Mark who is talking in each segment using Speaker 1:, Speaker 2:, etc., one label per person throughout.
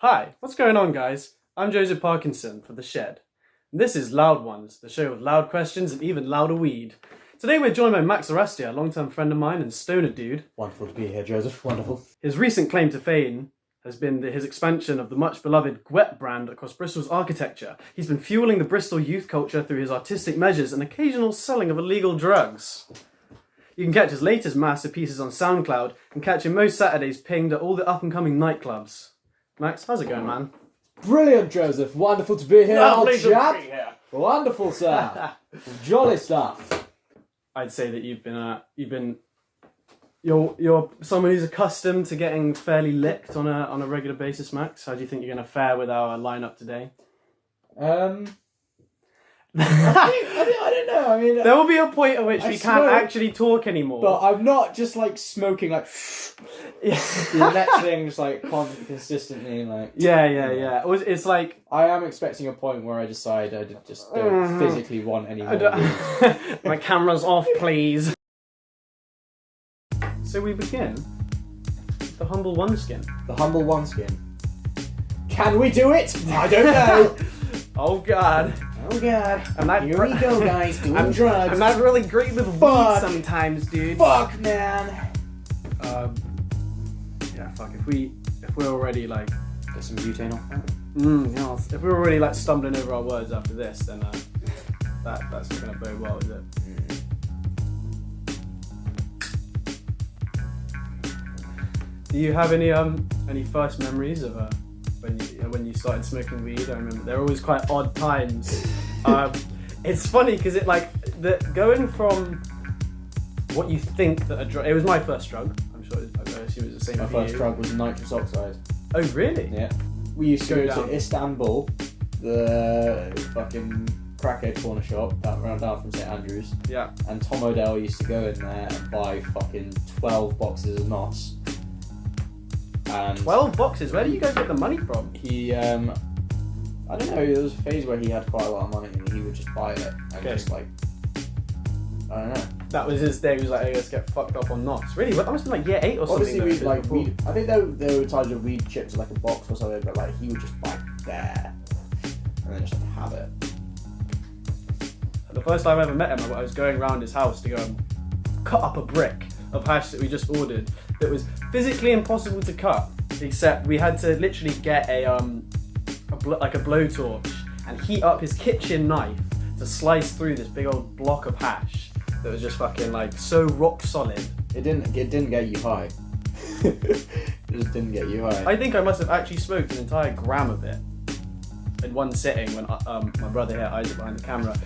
Speaker 1: Hi, what's going on, guys? I'm Joseph Parkinson for The Shed. And this is Loud Ones, the show with loud questions and even louder weed. Today we're joined by Max Arastia, a long-term friend of mine and stoner dude.
Speaker 2: Wonderful to be here, Joseph. Wonderful.
Speaker 1: His recent claim to fame has been his expansion of the much-beloved Gwet brand across Bristol's architecture. He's been fueling the Bristol youth culture through his artistic measures and occasional selling of illegal drugs. You can catch his latest masterpieces on SoundCloud and catch him most Saturdays pinged at all the up-and-coming nightclubs. Max, how's it going, man?
Speaker 2: Brilliant, Joseph. Wonderful to be here.
Speaker 1: Lovely to
Speaker 2: chap.
Speaker 1: be here.
Speaker 2: Wonderful, sir. Jolly stuff.
Speaker 1: I'd say that you're someone who's accustomed to getting fairly licked on a regular basis, Max. How do you think you're going to fare with our lineup today?
Speaker 2: I don't know. I mean,
Speaker 1: there will be a point at which we can't
Speaker 2: smoke,
Speaker 1: actually talk anymore.
Speaker 2: But I'm not just like smoking like. The next thing just like consistently like.
Speaker 1: Yeah. It's like
Speaker 2: I am expecting a point where I decide I just don't physically want any more.
Speaker 1: My camera's off, please. So we begin with the humble OneSkin.
Speaker 2: The humble OneSkin. Can we do it? I don't know.
Speaker 1: Oh god.
Speaker 2: Oh god.
Speaker 1: Here
Speaker 2: we go, guys. Doing drugs.
Speaker 1: I'm not really great with weed sometimes, dude.
Speaker 2: Fuck, man.
Speaker 1: Yeah, fuck. If we're already like
Speaker 2: Get some butane off that.
Speaker 1: If we're already like stumbling over our words after this, then that's not gonna bode well, is it? Do you have any first memories of when you started smoking weed? I remember they're always quite odd times. It's funny because going from what you think that a drug. It was my first drug. I'm sure. I assume it was the same.
Speaker 2: My
Speaker 1: for
Speaker 2: first
Speaker 1: you.
Speaker 2: drug was nitrous oxide.
Speaker 1: Oh really?
Speaker 2: Yeah. We used to go
Speaker 1: down.
Speaker 2: to Istanbul, the fucking crackhead corner shop that ran down from St Andrews.
Speaker 1: Yeah.
Speaker 2: And Tom O'Dell used to go in there and buy fucking 12 boxes of NOS. And
Speaker 1: 12 boxes? Where do you guys get the money from?
Speaker 2: He, I don't know, there was a phase where he had quite a lot of money and he would just buy it and just like, I don't know.
Speaker 1: That was his day. He was like, hey, let's get fucked up on NOS. Really? That must have been like year 8 or something.
Speaker 2: Obviously, I think there were times where weed chips like a box or something, but like he would just buy there and then just like, have it.
Speaker 1: The first time I ever met him, I was going around his house to go and cut up a brick of hash that we just ordered that was physically impossible to cut, except we had to literally get a blowtorch and heat up his kitchen knife to slice through this big old block of hash that was just fucking like so rock solid.
Speaker 2: It didn't get you high. It just didn't get you high.
Speaker 1: I think I must have actually smoked an entire gram of it in one sitting when my brother here, Isaac, behind the camera,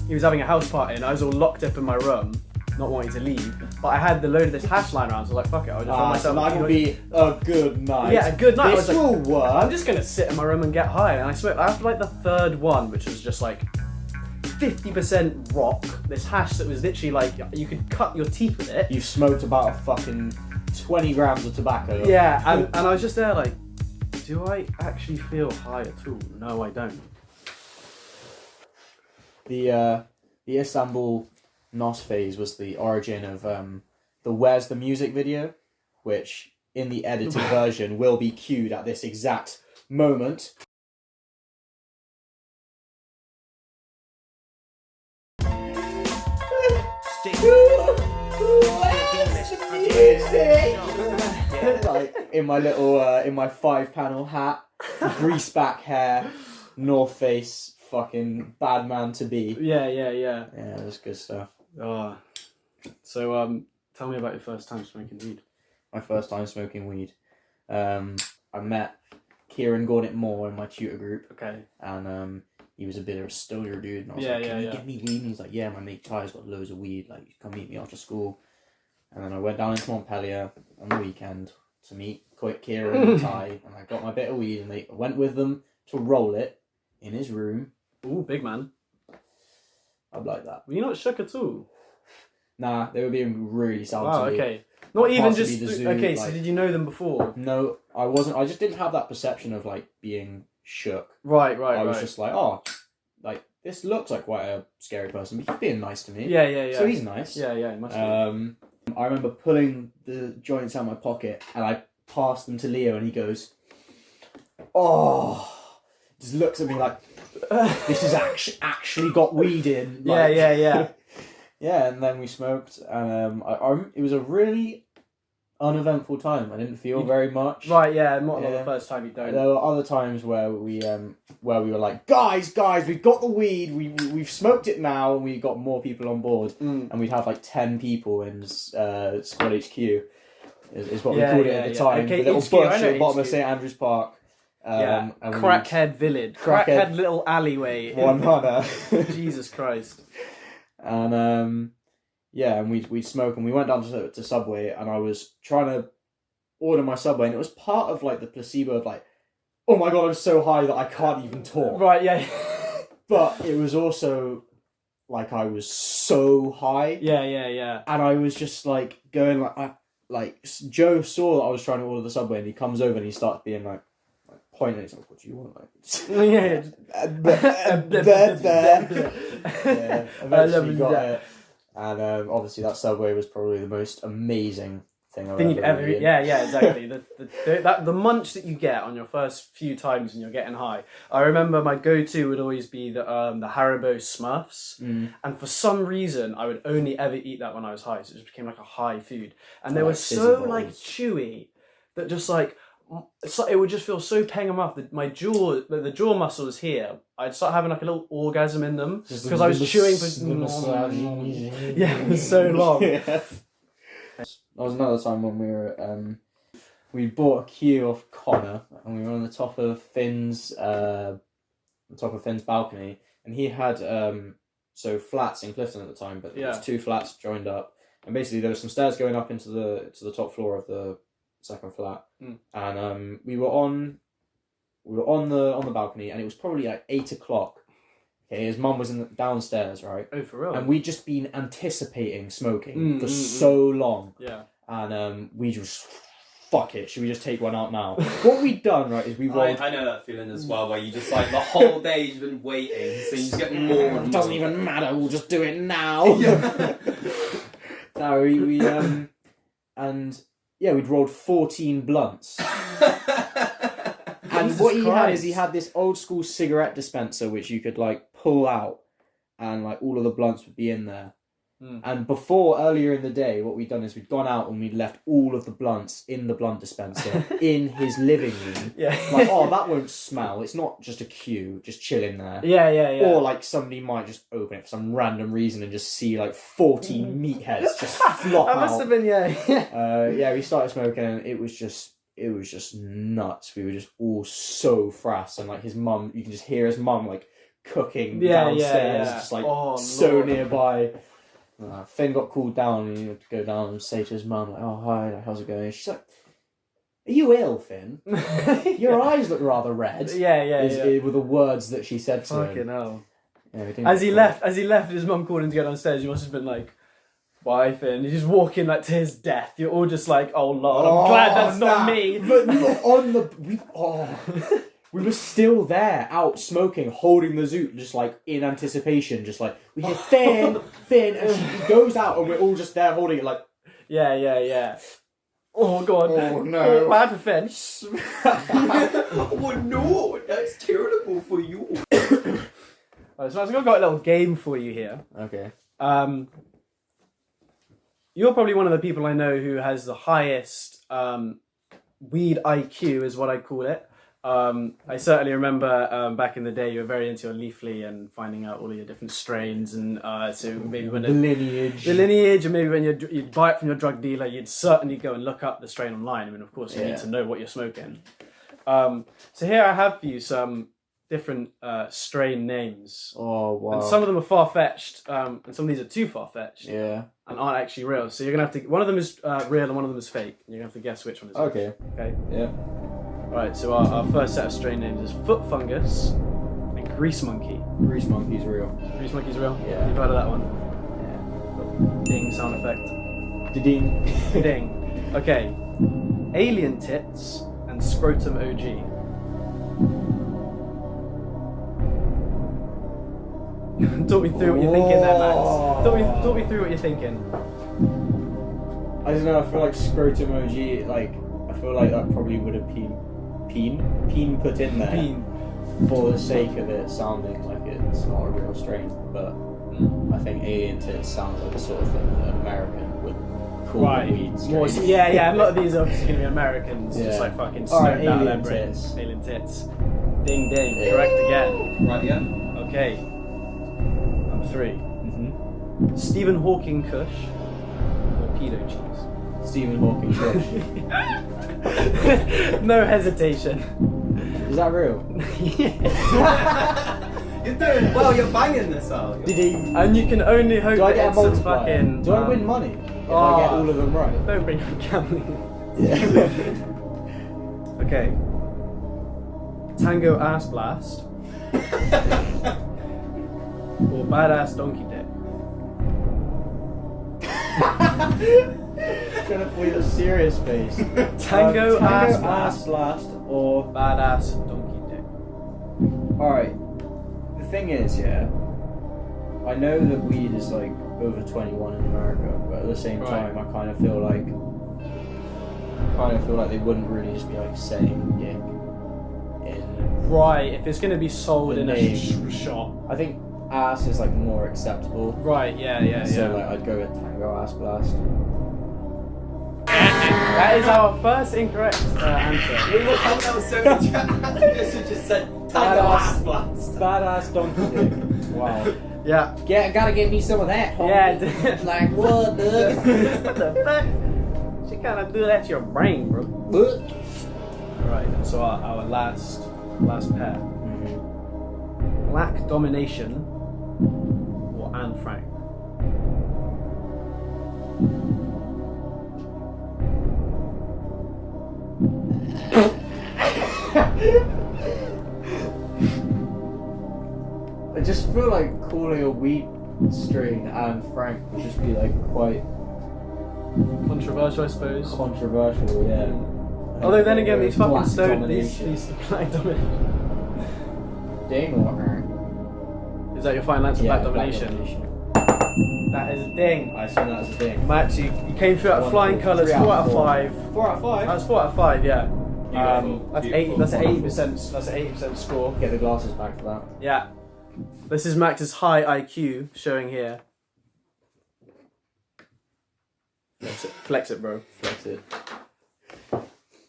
Speaker 1: he was having a house party and I was all locked up in my room, not wanting to leave, but I had the load of this hash lying around, so I was like, fuck it, I'll just run myself.
Speaker 2: So that would be a good night.
Speaker 1: Yeah, a good night.
Speaker 2: This will work.
Speaker 1: I'm just gonna sit in my room and get high, and I smoked after like the third one, which was just like 50% rock, this hash that was literally like, you could cut your teeth with it.
Speaker 2: You've smoked about a fucking 20 grams of tobacco.
Speaker 1: Yeah, and I was just there like, do I actually feel high at all? No, I don't.
Speaker 2: The Istanbul NOS phase was the origin of the Where's the Music video, which in the edited version will be cued at this exact moment. Like in my little in my 5-panel hat, grease back hair, North Face, fucking bad man to be.
Speaker 1: Yeah.
Speaker 2: Yeah, that's good stuff.
Speaker 1: Oh. So tell me about your first time smoking weed.
Speaker 2: My first time smoking weed. I met Kieran Gordon Moore in my tutor group.
Speaker 1: Okay.
Speaker 2: And he was a bit of a stoner dude. And I was
Speaker 1: like,
Speaker 2: can you get me weed? And he's like, yeah, my mate Ty's got loads of weed. Like, come meet me after school. And then I went down into Montpellier on the weekend to meet Kieran and Ty. And I got my bit of weed and I went with them to roll it in his room.
Speaker 1: Ooh, big man.
Speaker 2: I'd like that.
Speaker 1: Were you not shook at all?
Speaker 2: Nah, they were being really salty.
Speaker 1: Wow, okay. Not even just...
Speaker 2: Zoo,
Speaker 1: okay,
Speaker 2: like,
Speaker 1: so did you know them before?
Speaker 2: No, I wasn't. I just didn't have that perception of, like, being shook.
Speaker 1: Right.
Speaker 2: I was just like, oh, like, this looks like quite a scary person, but he's being nice to me.
Speaker 1: Yeah.
Speaker 2: So he's nice.
Speaker 1: Yeah, it must be.
Speaker 2: I remember pulling the joints out of my pocket, and I passed them to Leo, and he goes, oh, just looks at me like, this has actually got weed in. Like,
Speaker 1: yeah.
Speaker 2: Yeah, and then we smoked, and it was a really uneventful time. I didn't feel very much.
Speaker 1: Right, yeah, not the first time you don't.
Speaker 2: There were other times where we were like, guys, we've got the weed, we've smoked it now, and we got more people on board, and we'd have like 10 people in Squad HQ, is what we called it at the time.
Speaker 1: Okay,
Speaker 2: the little
Speaker 1: HQ,
Speaker 2: bush at the bottom
Speaker 1: HQ.
Speaker 2: of St Andrews Park. And
Speaker 1: Crackhead village. Crackhead little alleyway.
Speaker 2: 100.
Speaker 1: Jesus Christ.
Speaker 2: And and we'd smoke, and we went down to Subway, and I was trying to order my Subway, and it was part of like the placebo of like, oh my god, I'm so high that I can't even talk.
Speaker 1: Right, yeah.
Speaker 2: But it was also like I was so high.
Speaker 1: Yeah.
Speaker 2: And I was just like going like Joe saw that I was trying to order the Subway, and he comes over and he starts being like pointing. He's like, "What do you want?" Like, eventually got it. And obviously that Subway was probably the most amazing thing I've ever eaten.
Speaker 1: Yeah, exactly. The munch that you get on your first few times when you're getting high. I remember my go-to would always be the Haribo Smurfs, and for some reason I would only ever eat that when I was high, so it just became like a high food. And they were so like chewy that just like it would just feel so peng em up. My jaw, the jaw muscles here, I'd start having like a little orgasm in them because I was chewing for it was so long.
Speaker 2: There was another time when we were we bought a queue off Connor, and we were on the top of Finn's balcony, and he had so flats in Clifton at the time, but there was 2 flats joined up, and basically there were some stairs going up into the top floor of the second flat, and we were on the balcony, and it was probably like 8 o'clock. Okay, his mum was downstairs, right?
Speaker 1: Oh, for real?
Speaker 2: And we'd just been anticipating smoking for so long.
Speaker 1: Yeah.
Speaker 2: And we just, fuck it, should we just take one out now? What we'd done, right, is we rolled...
Speaker 3: I know that feeling as well, where you just like, the whole day you've been waiting, so you just get more and more.
Speaker 2: It doesn't even matter, we'll just do it now. No, we'd rolled 14 blunts. And what he had is he had this old school cigarette dispenser which you could like pull out, and like all of the blunts would be in there. And earlier in the day, what we'd done is we'd gone out and we'd left all of the blunts in the blunt dispenser in his living room.
Speaker 1: Yeah.
Speaker 2: Like, oh, that won't smell. It's not just a queue, just chilling there.
Speaker 1: Yeah.
Speaker 2: Or like somebody might just open it for some random reason and just see like 14 meatheads just flop out.
Speaker 1: That must have been,
Speaker 2: we started smoking, and it was just nuts. We were just all so frass, and like his mum, you can just hear his mum like cooking downstairs, just like so nearby. Finn got called down, and he had to go down and say to his mum, like, "Oh, hi, how's it going?" She's like, "Are you ill, Finn? Your eyes look rather red." Were the words that she said to him.
Speaker 1: Fucking hell.
Speaker 2: Yeah,
Speaker 1: as he left, his mum called him to go downstairs. He must have been like, "Why, Finn?" He's just walking like to his death. You're all just like, "Oh Lord, I'm glad that's not me."
Speaker 2: But we were still there, out smoking, holding the zoot, just like in anticipation, just like we hear Finn, and she goes out, and we're all just there holding it, like
Speaker 1: yeah. Oh God!
Speaker 2: Oh no!
Speaker 1: Bad for Finn.
Speaker 3: Oh no, that's terrible for you.
Speaker 1: Right, so I've got a little game for you here.
Speaker 2: Okay.
Speaker 1: You're probably one of the people I know who has the highest weed IQ, is what I call it. I certainly remember back in the day you were very into your Leafly and finding out all of your different strains, and so maybe when
Speaker 2: the
Speaker 1: lineage, and maybe when you'd buy it from your drug dealer, you'd certainly go and look up the strain online. I mean, of course, you need to know what you're smoking. So here I have for you some different strain names.
Speaker 2: Oh wow!
Speaker 1: And some of them are far-fetched, and some of these are too far-fetched.
Speaker 2: Yeah. And
Speaker 1: aren't actually real. So you're gonna have to. One of them is real, and one of them is fake. You're gonna have to guess which one is.
Speaker 2: Okay.
Speaker 1: Which. Okay.
Speaker 2: Yeah.
Speaker 1: Right, so our first set of strain names is Foot Fungus and Grease Monkey.
Speaker 2: Grease Monkey's real.
Speaker 1: Grease Monkey's real?
Speaker 2: Yeah.
Speaker 1: You've heard of that one?
Speaker 2: Yeah.
Speaker 1: Ding sound effect.
Speaker 2: Ding.
Speaker 1: Ding. Okay. Alien Tits and Scrotum OG. Talk me through what you're thinking there, Max. Talk me through what you're thinking.
Speaker 2: I don't know, I feel like Scrotum OG, like, I feel like that probably would have been peen put in there
Speaker 1: Bean.
Speaker 2: for the sake of it sounding like it's not a real strain, but I think alien tits sounds like the sort of thing that an American would call
Speaker 1: Right.
Speaker 2: a weed strain.
Speaker 1: More, yeah. A lot of these are obviously going to be Americans,
Speaker 2: Yeah.
Speaker 1: just like fucking
Speaker 2: Alright,
Speaker 1: stoned out of their
Speaker 2: alien
Speaker 1: brains.
Speaker 2: tits.
Speaker 1: Alien tits. Ding ding.
Speaker 2: Yeah.
Speaker 1: Correct again.
Speaker 3: Right, yeah.
Speaker 1: Okay. Number 3.
Speaker 2: Mm-hmm.
Speaker 1: Stephen Hawking Kush or pedo cheese?
Speaker 2: Stephen Hawking Kush.
Speaker 1: No hesitation.
Speaker 2: Is that real?
Speaker 3: You're doing well. You're banging this out.
Speaker 2: Did he?
Speaker 1: And you can only hope
Speaker 2: Do I
Speaker 1: that
Speaker 2: get a
Speaker 1: it's some
Speaker 2: multiplier?
Speaker 1: fucking.
Speaker 2: Do I win money if I get all of them right?
Speaker 1: Don't bring up gambling.
Speaker 2: Yeah.
Speaker 1: Okay. Tango ass blast or badass donkey dick?
Speaker 2: Trying to put a serious face.
Speaker 1: Tango ass
Speaker 2: ass blast or
Speaker 1: badass donkey dick.
Speaker 2: alright. The thing is, yeah, I know that weed is like over 21 in America, but at the same
Speaker 1: Right.
Speaker 2: time, I kind of feel like they wouldn't really just be like saying dick in.
Speaker 1: Right, if it's going to be sold
Speaker 2: The
Speaker 1: in
Speaker 2: name.
Speaker 1: a shop.
Speaker 2: I think ass is like more acceptable.
Speaker 1: Right, yeah.
Speaker 2: So like I'd go with Tango ass blast.
Speaker 1: That is our first incorrect answer.
Speaker 3: We were coming out so much. This had just said tango ass blast.
Speaker 2: Badass donkey dick. Wow.
Speaker 1: Yeah.
Speaker 2: Gotta get me some of that, homie.
Speaker 1: Yeah, dude.
Speaker 2: Like what, dude?
Speaker 1: What the fuck? She kind of do that to your brain, bro. Right, so our last pair. Black Domination or Anne Frank?
Speaker 2: I just feel like calling a wheat strain Anne Frank would just be like quite
Speaker 1: Controversial, I suppose.
Speaker 2: controversial, yeah.
Speaker 1: Although then again, these fucking
Speaker 2: Black
Speaker 1: stone, these
Speaker 2: domination.
Speaker 1: Black Domination.
Speaker 2: Ding or
Speaker 1: Is that your final answer?
Speaker 2: yeah,
Speaker 1: Black Domination. That is a ding.
Speaker 2: I assume that was a ding.
Speaker 1: Max, you came through at
Speaker 2: One,
Speaker 1: flying
Speaker 2: two,
Speaker 1: colours,
Speaker 2: 3
Speaker 1: 4
Speaker 2: out
Speaker 1: out
Speaker 2: of
Speaker 1: of 5.
Speaker 2: 4 out of 5?
Speaker 1: That's 4 out of 5, yeah.
Speaker 3: Beautiful,
Speaker 1: That's
Speaker 3: beautiful.
Speaker 1: 80. That's an 80%. That's an 80% score.
Speaker 2: Get the glasses back for that.
Speaker 1: Yeah. This is Max's high IQ showing here. Flex it, bro.
Speaker 2: Flex it.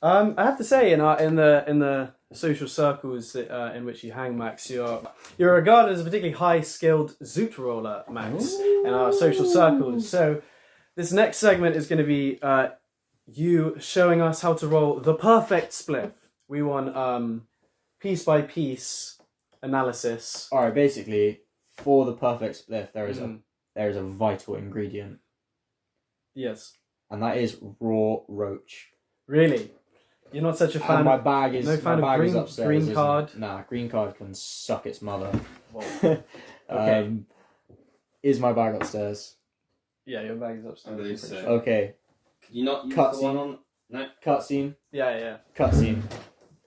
Speaker 1: I have to say, in the social circles that, in which you hang, Max, you're regarded as a particularly high-skilled zoot roller, Max, in our social circles. So this next segment is going to be you showing us how to roll the perfect spliff. We want piece by piece analysis.
Speaker 2: Alright, basically, for the perfect spliff, there is
Speaker 1: Mm.
Speaker 2: a vital ingredient,
Speaker 1: Yes.
Speaker 2: and that is raw roach.
Speaker 1: Really? You're not such a fan
Speaker 2: And my
Speaker 1: of...
Speaker 2: bag is
Speaker 1: no fan
Speaker 2: my
Speaker 1: of
Speaker 2: bag is
Speaker 1: green-
Speaker 2: upstairs.
Speaker 1: green
Speaker 2: isn't it?
Speaker 1: card?
Speaker 2: Nah, green card can suck its mother.
Speaker 1: Okay.
Speaker 2: Is my bag upstairs?
Speaker 1: Yeah, your bag is upstairs.
Speaker 3: I believe
Speaker 1: I'm pretty
Speaker 3: so.
Speaker 1: sure.
Speaker 2: Okay.
Speaker 3: Can you not use
Speaker 2: Cutscene.
Speaker 3: the one on? No.
Speaker 2: Cutscene.
Speaker 1: Yeah.
Speaker 2: Cutscene.